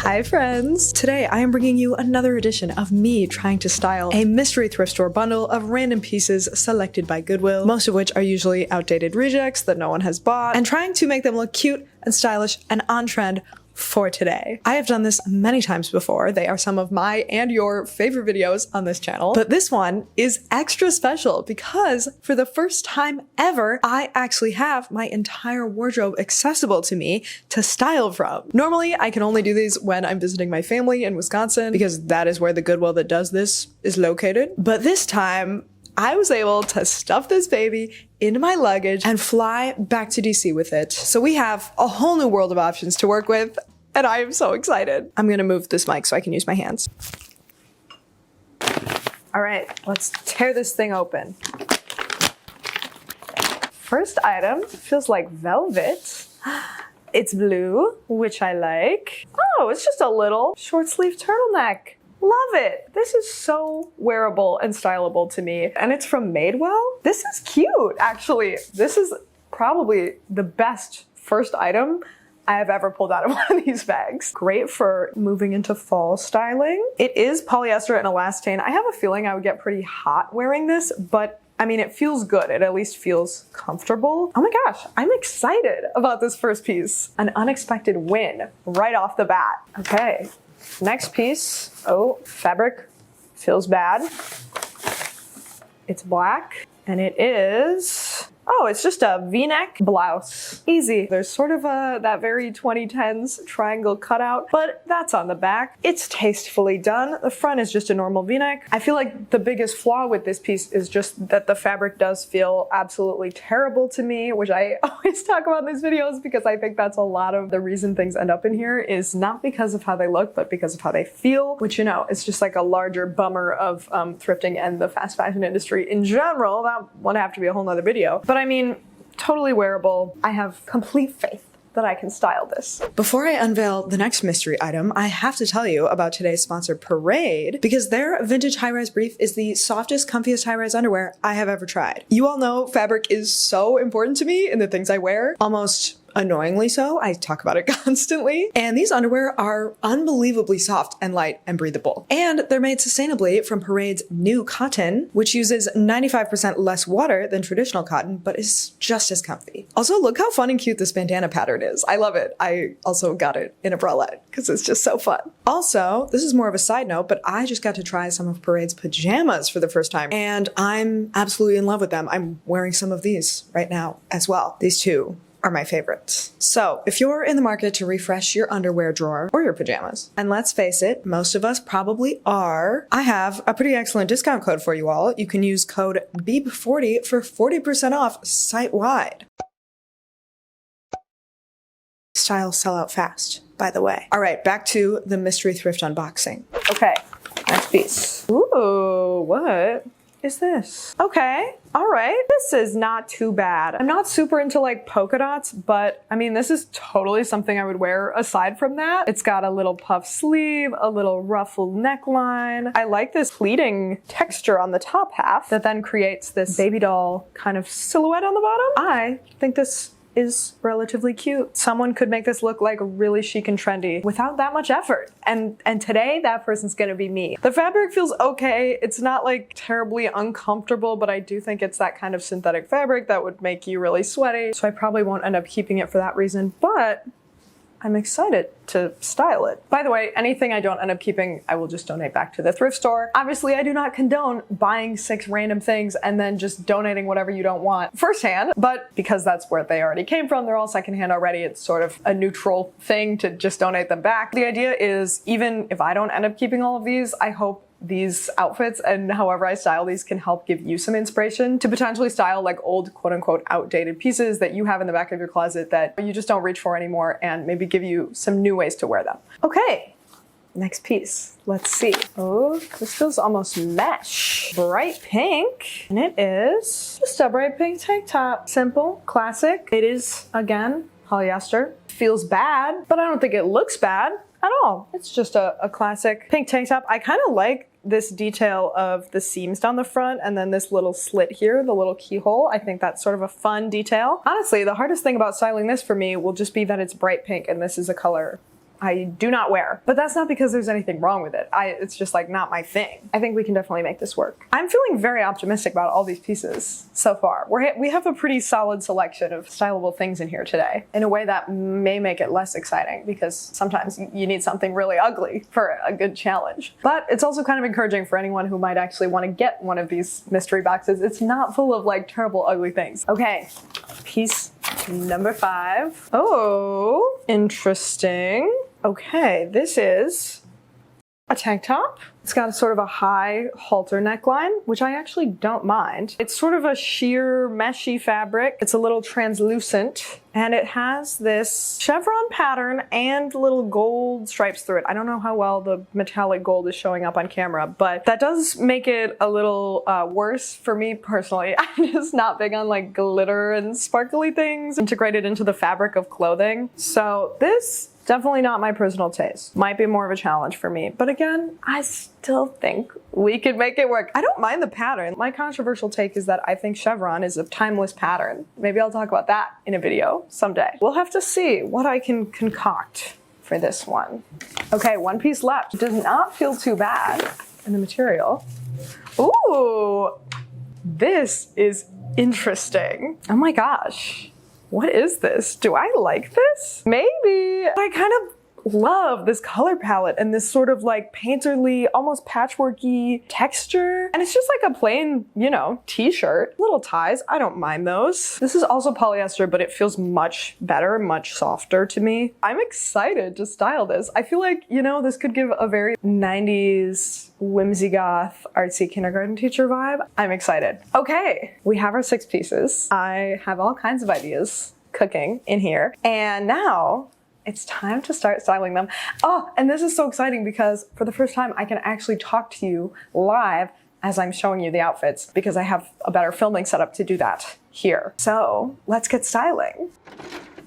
Hi friends! Today I am bringing you another edition of me trying to style a mystery thrift store bundle of random pieces selected by Goodwill, most of which are usually outdated rejects that no one has bought, and trying to make them look cute and stylish and on trend for today. I have done this many times before. They are some of my and your favorite videos on this channel, but this one is extra special because for the first time ever, I actually have my entire wardrobe accessible to me to style from. Normally, I can only do these when I'm visiting my family in Wisconsin because that is where the Goodwill that does this is located. But this time, I was able to stuff this baby into my luggage and fly back to DC with it. So we have a whole new world of options to work with, and I am so excited. I'm gonna move this mic so I can use my hands. All right, let's tear this thing open. First item feels like velvet. It's blue, which I like. Oh, it's just a little short sleeve turtleneck. Love it. This is so wearable and stylable to me. And it's from Madewell. This is cute, actually. This is probably the best first item I have ever pulled out of one of these bags. Great for moving into fall styling. It is polyester and elastane. I have a feeling I would get pretty hot wearing this, but I mean, it feels good. It at least feels comfortable. Oh my gosh, I'm excited about this first piece. An unexpected win right off the bat. Okay. Next piece, oh, fabric feels bad. It's black and it is, oh, it's just a V-neck blouse. Easy. There's sort of that very 2010s triangle cutout, but that's on the back. It's tastefully done. The front is just a normal V-neck. I feel like the biggest flaw with this piece is just that the fabric does feel absolutely terrible to me, which I always talk about in these videos because I think that's a lot of the reason things end up in here is not because of how they look, but because of how they feel, which, you know, is just like a larger bummer of thrifting and the fast fashion industry in general. That would have to be a whole nother video. But I mean, totally wearable. I have complete faith that I can style this. Before I unveil the next mystery item, I have to tell you about today's sponsor, Parade, because their vintage high-rise brief is the softest, comfiest high-rise underwear I have ever tried. You all know fabric is so important to me in the things I wear, almost annoyingly so. I talk about it constantly. And these underwear are unbelievably soft and light and breathable. And they're made sustainably from Parade's new cotton, which uses 95% less water than traditional cotton, but is just as comfy. Also, look how fun and cute this bandana pattern is. I love it. I also got it in a bralette because it's just so fun. Also, this is more of a side note, but I just got to try some of Parade's pajamas for the first time, and I'm absolutely in love with them. I'm wearing some of these right now as well. These two are my favorites. So if you're in the market to refresh your underwear drawer or your pajamas, and let's face it, most of us probably are, I have a pretty excellent discount code for you all. You can use code BEEP40 for 40% off site-wide. Styles sell out fast, by the way. All right, back to the mystery thrift unboxing. Okay, next piece. Ooh, what is this? Okay, all right. This is not too bad. I'm not super into like polka dots, but I mean, this is totally something I would wear aside from that. It's got a little puff sleeve, a little ruffled neckline. I like this pleating texture on the top half that then creates this baby doll kind of silhouette on the bottom. I think this is relatively cute. Someone could make this look like really chic and trendy without that much effort. And today that person's gonna be me. The fabric feels okay. It's not like terribly uncomfortable, but I do think it's that kind of synthetic fabric that would make you really sweaty. So I probably won't end up keeping it for that reason, but I'm excited to style it. By the way, anything I don't end up keeping, I will just donate back to the thrift store. Obviously, I do not condone buying 6 random things and then just donating whatever you don't want firsthand, but because that's where they already came from, they're all secondhand already, it's sort of a neutral thing to just donate them back. The idea is, even if I don't end up keeping all of these, I hope these outfits and however I style these can help give you some inspiration to potentially style like old quote-unquote outdated pieces that you have in the back of your closet that you just don't reach for anymore, and maybe give you some new ways to wear them. Okay, next piece. Let's see. Oh, this feels almost mesh. Bright pink, and it is just a bright pink tank top. Simple, classic. It is, again, polyester. Feels bad, but I don't think it looks bad at all. It's just a classic pink tank top. I kind of like this detail of the seams down the front and then this little slit here, the little keyhole. I think that's sort of a fun detail. Honestly, the hardest thing about styling this for me will just be that it's bright pink and this is a color I do not wear. But that's not because there's anything wrong with it. It's just like not my thing. I think we can definitely make this work. I'm feeling very optimistic about all these pieces so far. We have a pretty solid selection of stylable things in here today in a way that may make it less exciting because sometimes you need something really ugly for a good challenge. But it's also kind of encouraging for anyone who might actually want to get one of these mystery boxes. It's not full of like terrible ugly things. Okay, piece number 5. Oh, interesting. Okay, this is a tank top. It's got a sort of a high halter neckline, which I actually don't mind. It's sort of a sheer meshy fabric. It's a little translucent and it has this chevron pattern and little gold stripes through it. I don't know how well the metallic gold is showing up on camera, but that does make it a little worse for me personally. I'm just not big on like glitter and sparkly things integrated into the fabric of clothing. So this definitely not my personal taste. Might be more of a challenge for me. But again, I still think we could make it work. I don't mind the pattern. My controversial take is that I think chevron is a timeless pattern. Maybe I'll talk about that in a video someday. We'll have to see what I can concoct for this one. Okay, one piece left. It does not feel too bad in the material. Ooh, this is interesting. Oh my gosh. What is this? Do I like this? Maybe. I kind of love this color palette and this sort of like painterly, almost patchworky texture. And it's just like a plain, you know, t-shirt. Little ties, I don't mind those. This is also polyester, but it feels much better, much softer to me. I'm excited to style this. I feel like, you know, this could give a very 90s whimsy goth artsy kindergarten teacher vibe. I'm excited. Okay, we have our 6 pieces. I have all kinds of ideas cooking in here. And now it's time to start styling them. Oh, and this is so exciting because for the first time I can actually talk to you live as I'm showing you the outfits because I have a better filming setup to do that here. So let's get styling.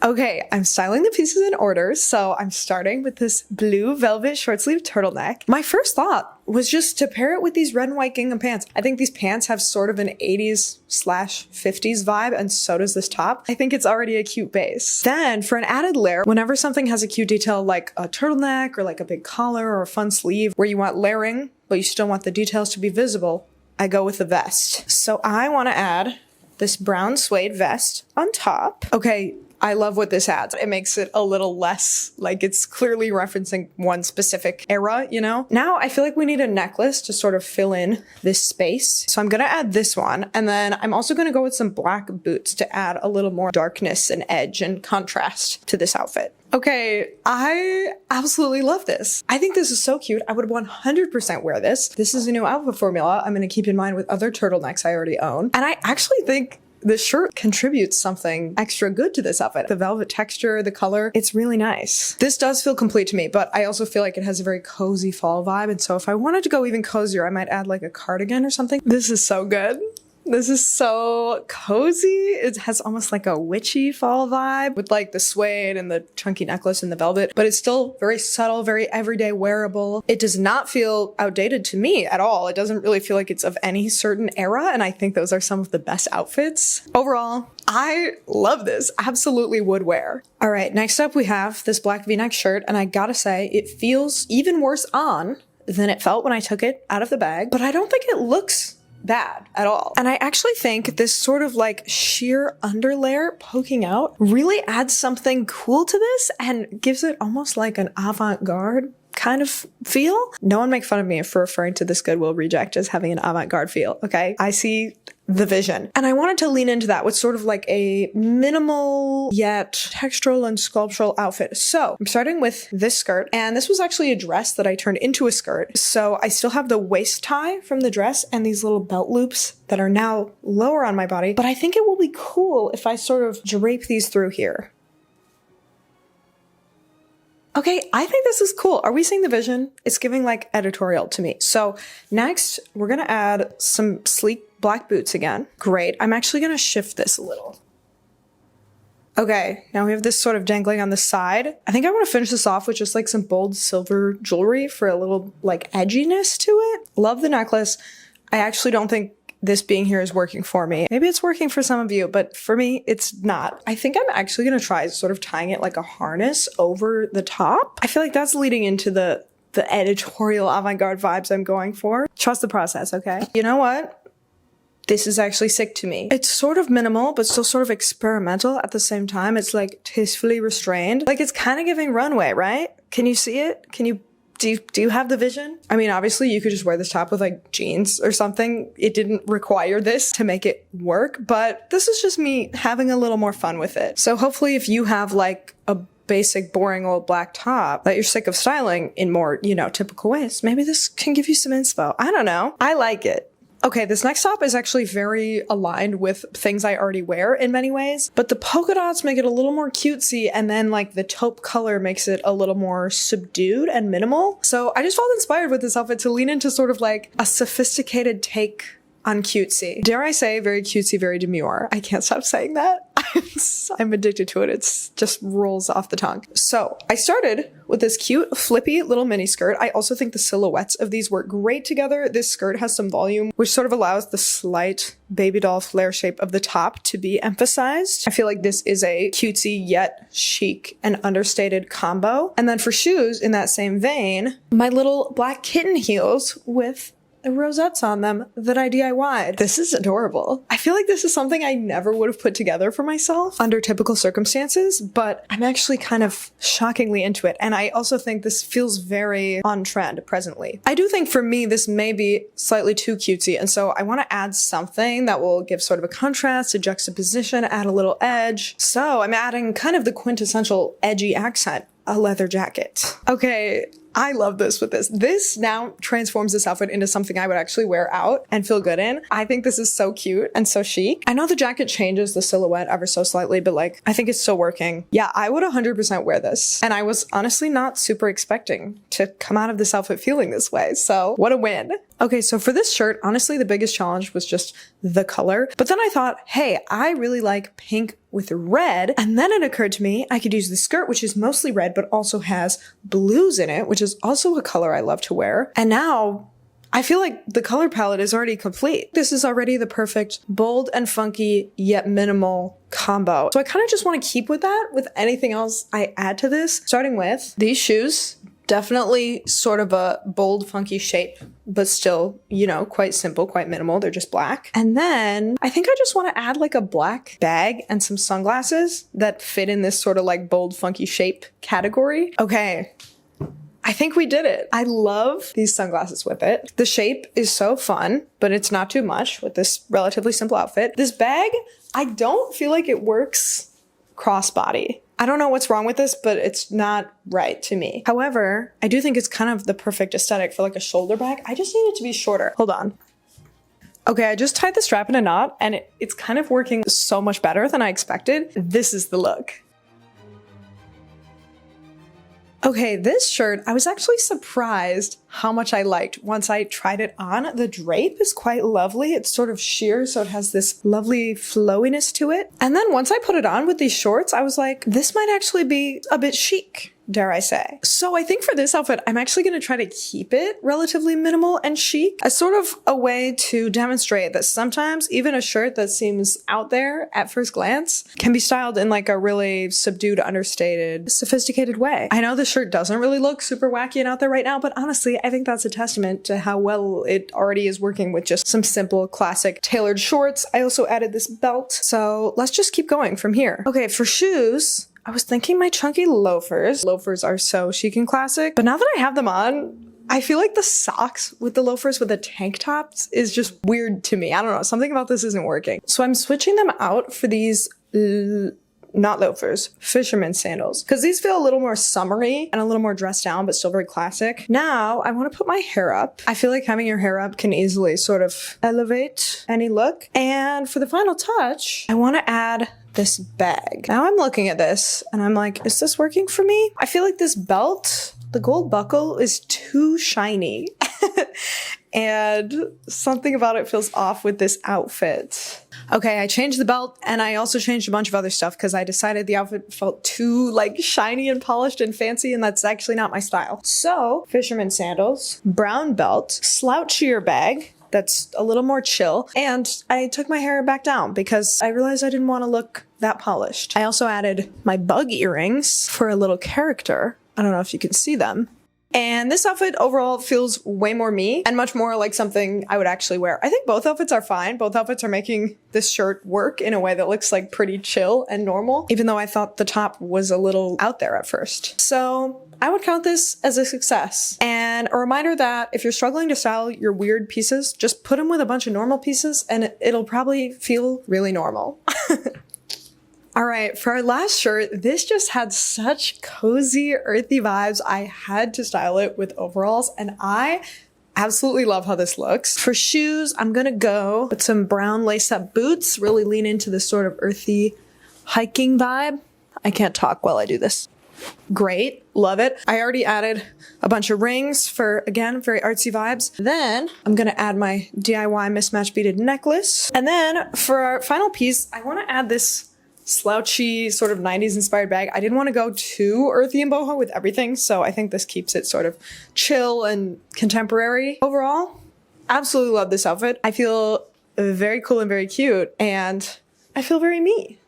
Okay, I'm styling the pieces in order, so I'm starting with this blue velvet short sleeve turtleneck. My first thought was just to pair it with these red and white gingham pants. I think these pants have sort of an 80s/50s vibe, and so does this top. I think it's already a cute base. Then, for an added layer, whenever something has a cute detail like a turtleneck or like a big collar or a fun sleeve where you want layering, but you still want the details to be visible, I go with the vest. So I want to add this brown suede vest on top. Okay, I love what this adds. It makes it a little less like it's clearly referencing one specific era, you know? Now I feel like we need a necklace to sort of fill in this space. So I'm gonna add this one. And then I'm also gonna go with some black boots to add a little more darkness and edge and contrast to this outfit. Okay, I absolutely love this. I think this is so cute. I would 100% wear this. This is a new outfit formula I'm gonna keep in mind with other turtlenecks I already own. And I actually think this shirt contributes something extra good to this outfit. The velvet texture, the color, it's really nice. This does feel complete to me, but I also feel like it has a very cozy fall vibe. And so if I wanted to go even cozier, I might add like a cardigan or something. This is so good. This is so cozy. It has almost like a witchy fall vibe with like the suede and the chunky necklace and the velvet, but it's still very subtle, very everyday wearable. It does not feel outdated to me at all. It doesn't really feel like it's of any certain era, and I think those are some of the best outfits. Overall, I love this. Absolutely would wear. All right, next up we have this black V-neck shirt, and I gotta say, it feels even worse on than it felt when I took it out of the bag, but I don't think it looks bad at all. And I actually think this sort of like sheer underlayer poking out really adds something cool to this and gives it almost like an avant-garde kind of feel. No one make fun of me for referring to this Goodwill reject as having an avant-garde feel, okay? I see the vision. And I wanted to lean into that with sort of like a minimal yet textural and sculptural outfit. So I'm starting with this skirt, and this was actually a dress that I turned into a skirt. So I still have the waist tie from the dress and these little belt loops that are now lower on my body, but I think it will be cool if I sort of drape these through here. Okay, I think this is cool. Are we seeing the vision? It's giving like editorial to me. So next, we're gonna add some sleek black boots again. Great. I'm actually gonna shift this a little. Okay, now we have this sort of dangling on the side. I think I want to finish this off with just like some bold silver jewelry for a little like edginess to it. Love the necklace. I actually don't think this being here is working for me. Maybe it's working for some of you, but for me, it's not. I think I'm actually gonna try sort of tying it like a harness over the top. I feel like that's leading into the editorial avant-garde vibes I'm going for. Trust the process, okay? You know what? This is actually sick to me. It's sort of minimal, but still sort of experimental at the same time. It's like tastefully restrained. Like it's kind of giving runway, right? Can you see it? Do you have the vision? I mean, obviously you could just wear this top with like jeans or something. It didn't require this to make it work, but this is just me having a little more fun with it. So hopefully if you have like a basic, boring old black top that you're sick of styling in more, you know, typical ways, maybe this can give you some inspo. I don't know. I like it. Okay, this next top is actually very aligned with things I already wear in many ways, but the polka dots make it a little more cutesy, and then like the taupe color makes it a little more subdued and minimal. So I just felt inspired with this outfit to lean into sort of like a sophisticated take on cutesy. Dare I say, very cutesy, very demure. I can't stop saying that. I'm addicted to it. It's just rolls off the tongue. So I started with this cute, flippy little mini skirt. I also think the silhouettes of these work great together. This skirt has some volume, which sort of allows the slight baby doll flare shape of the top to be emphasized. I feel like this is a cutesy yet chic and understated combo. And then for shoes, in that same vein, my little black kitten heels with rosettes on them that I DIY'd. This is adorable. I feel like this is something I never would have put together for myself under typical circumstances, but I'm actually kind of shockingly into it. And I also think this feels very on trend presently. I do think for me, this may be slightly too cutesy. And so I want to add something that will give sort of a contrast, a juxtaposition, add a little edge. So I'm adding kind of the quintessential edgy accent, a leather jacket. Okay, I love this with this. This now transforms this outfit into something I would actually wear out and feel good in. I think this is so cute and so chic. I know the jacket changes the silhouette ever so slightly, but like, I think it's still working. Yeah, I would 100% wear this. And I was honestly not super expecting to come out of this outfit feeling this way. So what a win. Okay, so for this shirt, honestly, the biggest challenge was just the color. But then I thought, hey, I really like pink with red. And then it occurred to me I could use the skirt, which is mostly red, but also has blues in it, which is also a color I love to wear. And now I feel like the color palette is already complete. This is already the perfect bold and funky yet minimal combo. So I kind of just want to keep with that with anything else I add to this, starting with these shoes. Definitely sort of a bold, funky shape, but still, you know, quite simple, quite minimal. They're just black. And then I think I just want to add like a black bag and some sunglasses that fit in this sort of like bold, funky shape category. Okay. I think we did it. I love these sunglasses with it. The shape is so fun, but it's not too much with this relatively simple outfit. This bag, I don't feel like it works crossbody. I don't know what's wrong with this, but it's not right to me. However, I do think it's kind of the perfect aesthetic for like a shoulder bag. I just need it to be shorter. Hold on. Okay, I just tied the strap in a knot and it's kind of working so much better than I expected. This is the look. Okay, this shirt, I was actually surprised how much I liked once I tried it on. The drape is quite lovely. It's sort of sheer, so it has this lovely flowiness to it. And then once I put it on with these shorts, I was like, this might actually be a bit chic, dare I say. So I think for this outfit, I'm actually going to try to keep it relatively minimal and chic as sort of a way to demonstrate that sometimes even a shirt that seems out there at first glance can be styled in like a really subdued, understated, sophisticated way. I know the shirt doesn't really look super wacky and out there right now, but honestly, I think that's a testament to how well it already is working with just some simple, classic, tailored shorts. I also added this belt. So let's just keep going from here. Okay, for shoes, I was thinking my chunky loafers. Loafers are so chic and classic, but now that I have them on, I feel like the socks with the loafers with the tank tops is just weird to me. I don't know, something about this isn't working. So I'm switching them out for these not loafers, fisherman sandals, because these feel a little more summery and a little more dressed down, but still very classic. Now I want to put my hair up. I feel like having your hair up can easily sort of elevate any look. And for the final touch, I want to add this bag. Now I'm looking at this and I'm like, is this working for me? I feel like this belt, the gold buckle, is too shiny. And something about it feels off with this outfit. Okay, I changed the belt and I also changed a bunch of other stuff because I decided the outfit felt too like shiny and polished and fancy, and that's actually not my style. So, fisherman sandals, brown belt, slouchier bag that's a little more chill. And I took my hair back down because I realized I didn't want to look that polished. I also added my bug earrings for a little character. I don't know if you can see them. And this outfit overall feels way more me and much more like something I would actually wear. I think both outfits are fine. Both outfits are making this shirt work in a way that looks like pretty chill and normal, even though I thought the top was a little out there at first. So I would count this as a success. And a reminder that if you're struggling to style your weird pieces, just put them with a bunch of normal pieces and it'll probably feel really normal. All right, for our last shirt, this just had such cozy, earthy vibes. I had to style it with overalls, and I absolutely love how this looks. For shoes, I'm gonna go with some brown lace-up boots, really lean into this sort of earthy hiking vibe. I can't talk while I do this. Great, love it. I already added a bunch of rings for, again, very artsy vibes. Then I'm gonna add my DIY mismatch beaded necklace. And then for our final piece, I wanna add this slouchy sort of 90s inspired bag. I didn't want to go too earthy and boho with everything, so I think this keeps it sort of chill and contemporary. Overall, absolutely love this outfit. I feel very cool and very cute, and I feel very me.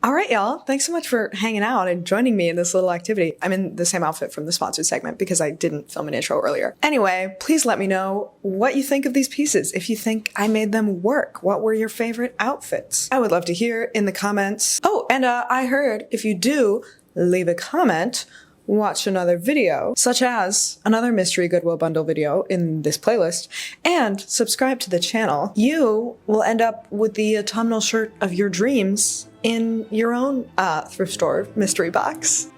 All right, y'all. Thanks so much for hanging out and joining me in this little activity. I'm in the same outfit from the sponsored segment because I didn't film an intro earlier. Anyway, please let me know what you think of these pieces. If you think I made them work, what were your favorite outfits? I would love to hear in the comments. Oh, and I heard if you do leave a comment, watch another video, such as another mystery Goodwill bundle video in this playlist, and subscribe to the channel, you will end up with the autumnal shirt of your dreams in your own thrift store mystery box.